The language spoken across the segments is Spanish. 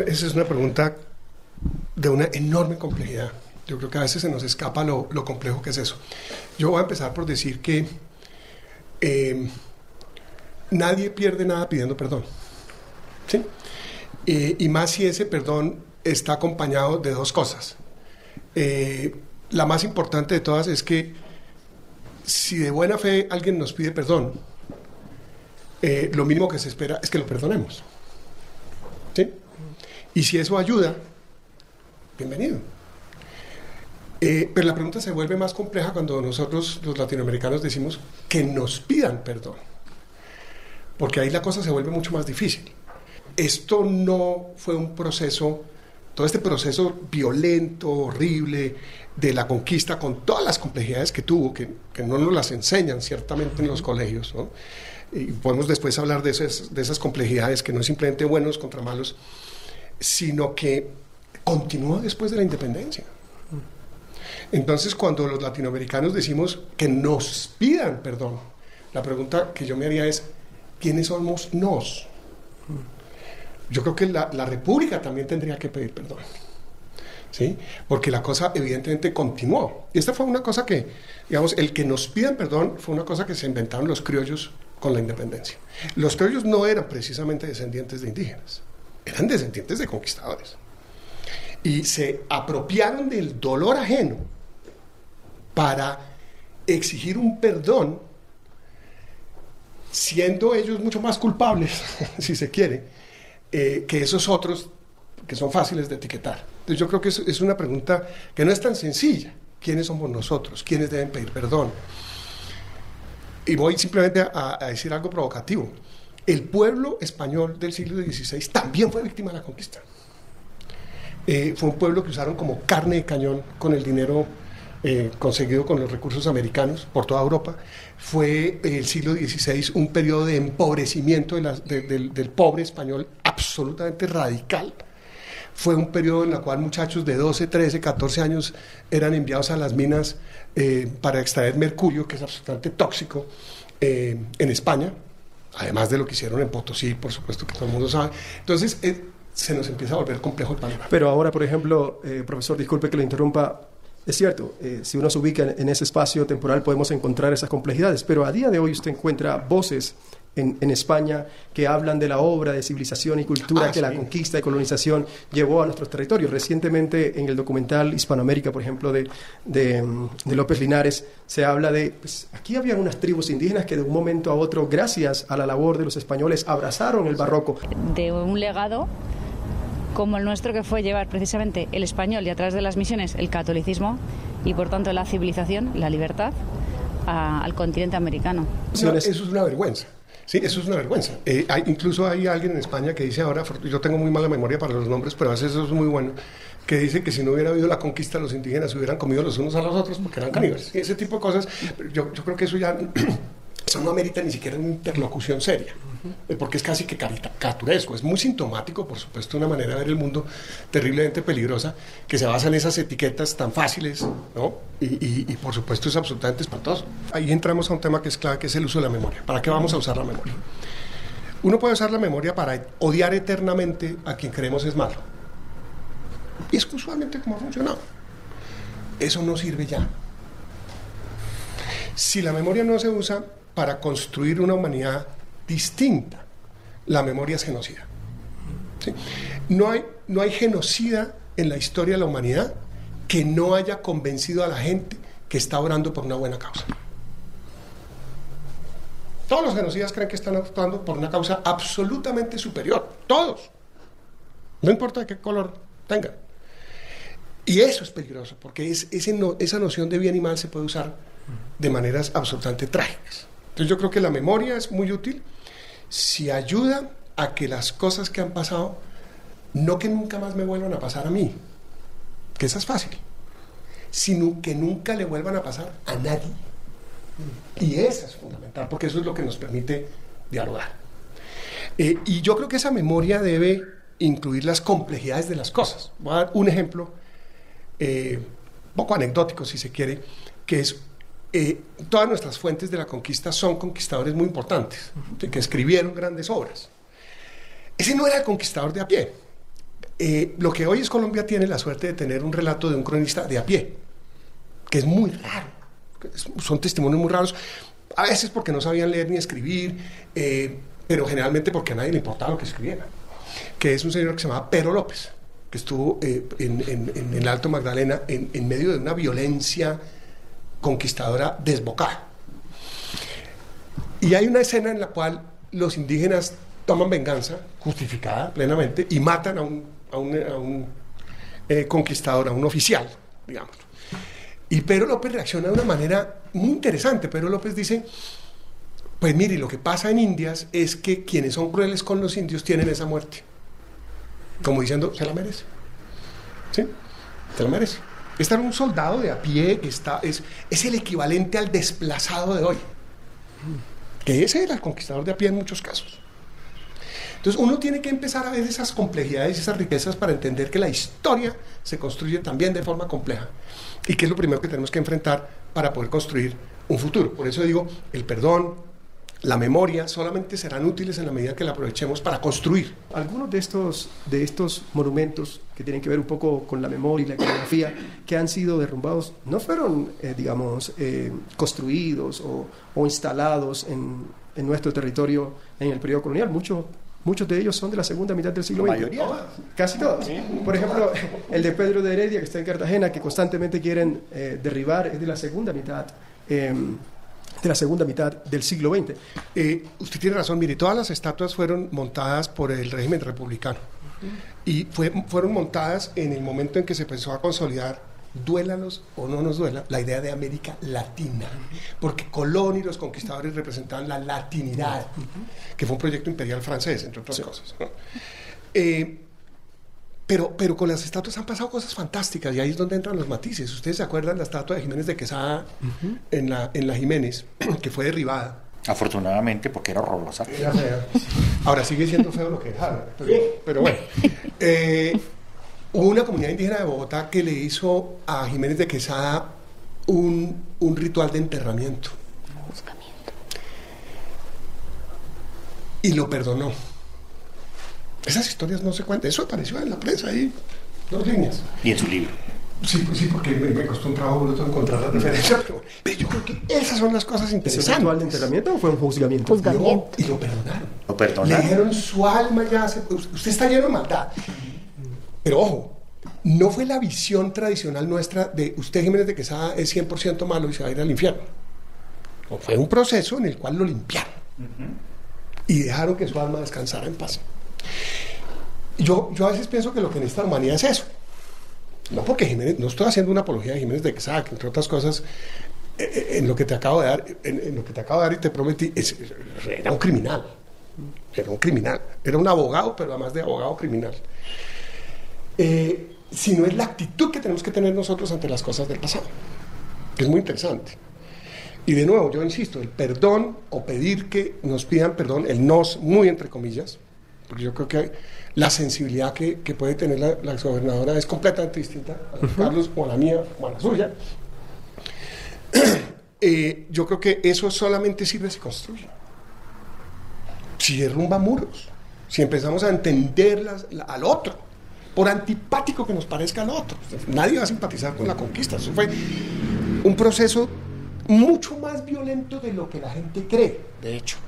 Esa es una pregunta de una enorme complejidad. Yo creo que a veces se nos escapa lo complejo que es eso. Yo voy a empezar por decir que nadie pierde nada pidiendo perdón, ¿sí? Y más si ese perdón está acompañado de dos cosas. La más importante de todas es que si de buena fe alguien nos pide perdón, lo mínimo que se espera es que lo perdonemos, ¿sí? Y si eso ayuda, bienvenido. Pero la pregunta se vuelve más compleja cuando nosotros, los latinoamericanos, decimos que nos pidan perdón, porque ahí la cosa se vuelve mucho más difícil. Esto no fue un proceso, todo este proceso violento, horrible, de la conquista, con todas las complejidades que tuvo, que no nos las enseñan ciertamente en los colegios, ¿no? Y podemos después hablar de esas complejidades, que no es simplemente buenos contra malos, sino que continuó después de la independencia. Entonces, cuando los latinoamericanos decimos que nos pidan perdón, la pregunta que yo me haría es, ¿quiénes somos nos? Yo creo que la República también tendría que pedir perdón, ¿sí? Porque la cosa evidentemente continuó. Y esta fue una cosa que, digamos, el que nos pidan perdón fue una cosa que se inventaron los criollos con la independencia. Los criollos no eran precisamente descendientes de indígenas, eran descendientes de conquistadores. Y se apropiaron del dolor ajeno para exigir un perdón, siendo ellos mucho más culpables, si se quiere, que esos otros que son fáciles de etiquetar. Entonces yo creo que es una pregunta que no es tan sencilla. ¿Quiénes somos nosotros? ¿Quiénes deben pedir perdón? Y voy simplemente a decir algo provocativo. El pueblo español del siglo XVI también fue víctima de la conquista. Fue un pueblo que usaron como carne de cañón con el dinero conseguido con los recursos americanos por toda Europa. Fue el siglo XVI un periodo de empobrecimiento del pobre español absolutamente radical. Fue un periodo en el cual muchachos de 12, 13, 14 años eran enviados a las minas para extraer mercurio, que es absolutamente tóxico, en España, además de lo que hicieron en Potosí, por supuesto, que todo el mundo sabe. Entonces se nos empieza a volver complejo el panorama. Pero ahora, por ejemplo, profesor, disculpe que lo interrumpa, es cierto, si uno se ubica en ese espacio temporal podemos encontrar esas complejidades, pero a día de hoy usted encuentra voces en España que hablan de la obra de civilización y cultura que la conquista y colonización llevó a nuestros territorios. Recientemente en el documental Hispanoamérica, por ejemplo, de López Linares, se habla de, pues, aquí había unas tribus indígenas que de un momento a otro, gracias a la labor de los españoles, abrazaron el barroco. De un legado como el nuestro, que fue llevar precisamente el español y a través de las misiones el catolicismo y por tanto la civilización, la libertad al continente americano. No, eso es una vergüenza. Sí, eso es una vergüenza. Incluso hay alguien en España que dice ahora, yo tengo muy mala memoria para los nombres, pero a veces eso es muy bueno, que dice que si no hubiera habido la conquista, los indígenas se hubieran comido los unos a los otros porque eran caníbales. Ese tipo de cosas, yo creo que eso ya eso no amerita ni siquiera una interlocución seria, porque es casi que caricaturesco. Es muy sintomático, por supuesto, una manera de ver el mundo terriblemente peligrosa, que se basa en esas etiquetas tan fáciles, ¿no? Y por supuesto es absolutamente espantoso. Ahí entramos a un tema que es clave, que es el uso de la memoria. ¿Para qué vamos a usar la memoria? Uno puede usar la memoria para odiar eternamente a quien creemos es malo. Y es usualmente como ha funcionado. Eso no sirve ya. Si la memoria no se usa para construir una humanidad distinta, la memoria es genocida. ¿Sí? No hay genocida en la historia de la humanidad que no haya convencido a la gente que está orando por una buena causa. Todos los genocidas creen que están actuando por una causa absolutamente superior. Todos. No importa de qué color tengan. Y eso es peligroso, porque esa noción de bien y mal se puede usar de maneras absolutamente trágicas. Entonces yo creo que la memoria es muy útil si ayuda a que las cosas que han pasado, no que nunca más me vuelvan a pasar a mí, que esa es fácil, sino que nunca le vuelvan a pasar a nadie. Y esa es fundamental, porque eso es lo que nos permite dialogar. Y yo creo que esa memoria debe incluir las complejidades de las cosas. Voy a dar un ejemplo un poco anecdótico, si se quiere, que es todas nuestras fuentes de la conquista son conquistadores muy importantes, que escribieron grandes obras. Ese no era el conquistador de a pie. Lo que hoy es Colombia tiene la suerte de tener un relato de un cronista de a pie, que es muy raro. Son testimonios muy raros, a veces porque no sabían leer ni escribir, pero generalmente porque a nadie le importaba lo que escribiera, que es un señor que se llamaba Pero López, que estuvo en el Alto Magdalena en medio de una violencia conquistadora desbocada. Y hay una escena en la cual los indígenas toman venganza, justificada plenamente, y matan a un conquistador, a un oficial, digamos. Y Pero López reacciona de una manera muy interesante. Pero López dice, pues mire, lo que pasa en Indias es que quienes son crueles con los indios tienen esa muerte. Como diciendo, se la merece. ¿Sí? Se la merece. Este era un soldado de a pie que es el equivalente al desplazado de hoy. Que ese era el conquistador de a pie en muchos casos. Entonces uno tiene que empezar a ver esas complejidades y esas riquezas para entender que la historia se construye también de forma compleja y que es lo primero que tenemos que enfrentar para poder construir un futuro. Por eso digo, el perdón, la memoria solamente serán útiles en la medida que la aprovechemos para construir. Algunos de estos monumentos que tienen que ver un poco con la memoria y la iconografía que han sido derrumbados no fueron, construidos o instalados en nuestro territorio en el periodo colonial. Muchos de ellos son de la segunda mitad del siglo XX. La mayoría. Casi todos. Sí. Por ejemplo, el de Pedro de Heredia, que está en Cartagena, que constantemente quieren derribar, es de la segunda mitad del siglo XX. Usted tiene razón, mire, todas las estatuas fueron montadas por el régimen republicano. Y fueron montadas en el momento en que se empezó a consolidar, duélanos o no nos duela, la idea de América Latina, porque Colón y los conquistadores representaban la latinidad, que fue un proyecto imperial francés, entre otras cosas, ¿no? Pero con las estatuas han pasado cosas fantásticas y ahí es donde entran los matices. Ustedes se acuerdan la estatua de Jiménez de Quesada en la Jiménez, que fue derribada. Afortunadamente, porque era horrorosa. Era fea. Ahora sigue siendo feo lo que dejaron, pero bueno. Hubo una comunidad indígena de Bogotá que le hizo a Jiménez de Quesada un ritual de enterramiento. Y lo perdonó. Esas historias no se cuentan. Eso apareció en la prensa ahí, 2 líneas. Y en su libro. Sí, porque me costó un trabajo bruto encontrar la referencia. Pero yo creo que esas son las cosas interesantes. ¿Es un ritual de enterramiento o fue un juzgamiento? No, y lo perdonaron. ¿Lo perdonaron? Le dijeron, su alma ya usted está lleno de maldad. Pero ojo, no fue la visión tradicional nuestra de usted, Jiménez de Quesada, es 100% malo y se va a ir al infierno. No, fue un proceso en el cual lo limpiaron y dejaron que su alma descansara en paz. Yo a veces pienso que lo que necesita la humanidad es eso. No porque Jiménez, no estoy haciendo una apología de Jiménez de Quesada, que entre otras cosas, en lo que te acabo de dar, y te prometí, era un criminal. Era un abogado, pero además de abogado criminal. Sino es la actitud que tenemos que tener nosotros ante las cosas del pasado, que es muy interesante. Y de nuevo, yo insisto, el perdón o pedir que nos pidan perdón, el nos, muy entre comillas, porque yo creo que la sensibilidad que puede tener la exgobernadora es completamente distinta a la de Carlos o a la mía o a la suya. Yo creo que eso solamente sirve si construye, si derrumba muros, si empezamos a entender al otro, por antipático que nos parezca al otro. Nadie va a simpatizar con la conquista. Eso fue un proceso mucho más violento de lo que la gente cree, de hecho.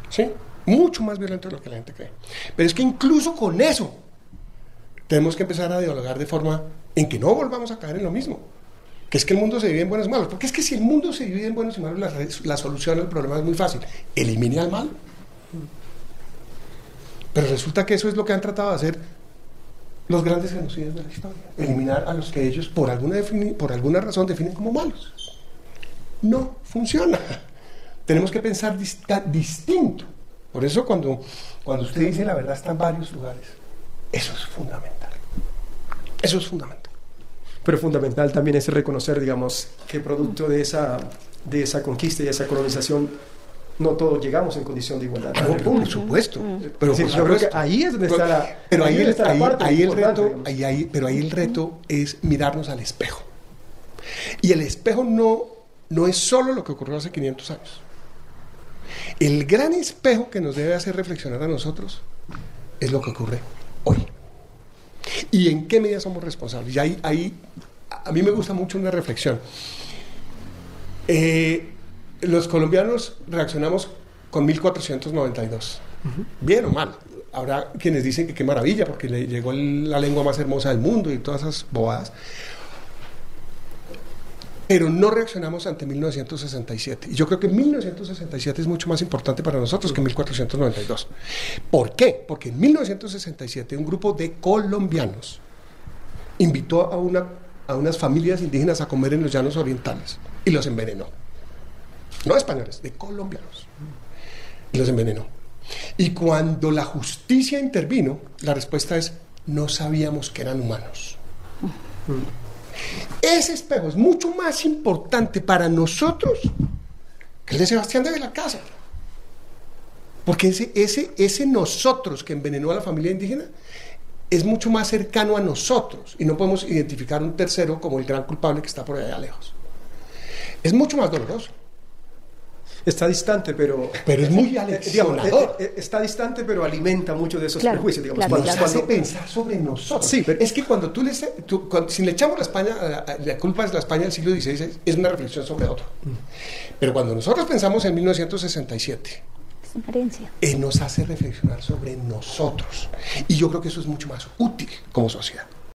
¿Sí? Mucho más violento de lo que la gente cree. Pero es que incluso con eso tenemos que empezar a dialogar de forma en que no volvamos a caer en lo mismo, que es que el mundo se divide en buenos y malos. Porque es que si el mundo se divide en buenos y malos, la solución al problema es muy fácil: elimine al malo. Pero resulta que eso es lo que han tratado de hacer los grandes genocidas de la historia: eliminar a los que ellos por alguna razón definen como malos. No funciona. Tenemos que pensar distinto. Por eso cuando usted dice la verdad está en varios lugares, eso es fundamental. Eso es fundamental. Pero fundamental también es reconocer, digamos, que producto de esa conquista y esa colonización, no todos llegamos en condición de igualdad. No, por supuesto. Pero sí, yo creo que ahí es donde está la... Pero ahí el reto es mirarnos al espejo. Y el espejo no es solo lo que ocurrió hace 500 años. El gran espejo que nos debe hacer reflexionar a nosotros es lo que ocurre hoy. ¿Y en qué medida somos responsables? Y ahí a mí me gusta mucho una reflexión. Los colombianos reaccionamos con 1492. Bien o mal. Habrá quienes dicen que qué maravilla, porque le llegó la lengua más hermosa del mundo y todas esas bobadas. Pero no reaccionamos ante 1967. Y yo creo que 1967 es mucho más importante para nosotros que 1492. ¿Por qué? Porque en 1967 un grupo de colombianos invitó a unas familias indígenas a comer en los llanos orientales y los envenenó. No españoles, de colombianos. Y los envenenó. Y cuando la justicia intervino, la respuesta es: no sabíamos que eran humanos. Ese espejo es mucho más importante para nosotros que el de Sebastián de Belalcázar. Porque ese nosotros que envenenó a la familia indígena es mucho más cercano a nosotros y no podemos identificar un tercero como el gran culpable que está por allá lejos. Es mucho más doloroso. Está distante, pero es muy aleccionador. Está distante, pero alimenta mucho de esos claro, prejuicios. Digamos, claro, Nos hace pensar sobre nosotros. Sí, pero es que cuando si le echamos la culpa es la España del siglo XVI, es una reflexión sobre otro. Pero cuando nosotros pensamos en 1967, es una herencia. Nos hace reflexionar sobre nosotros. Y yo creo que eso es mucho más útil como sociedad.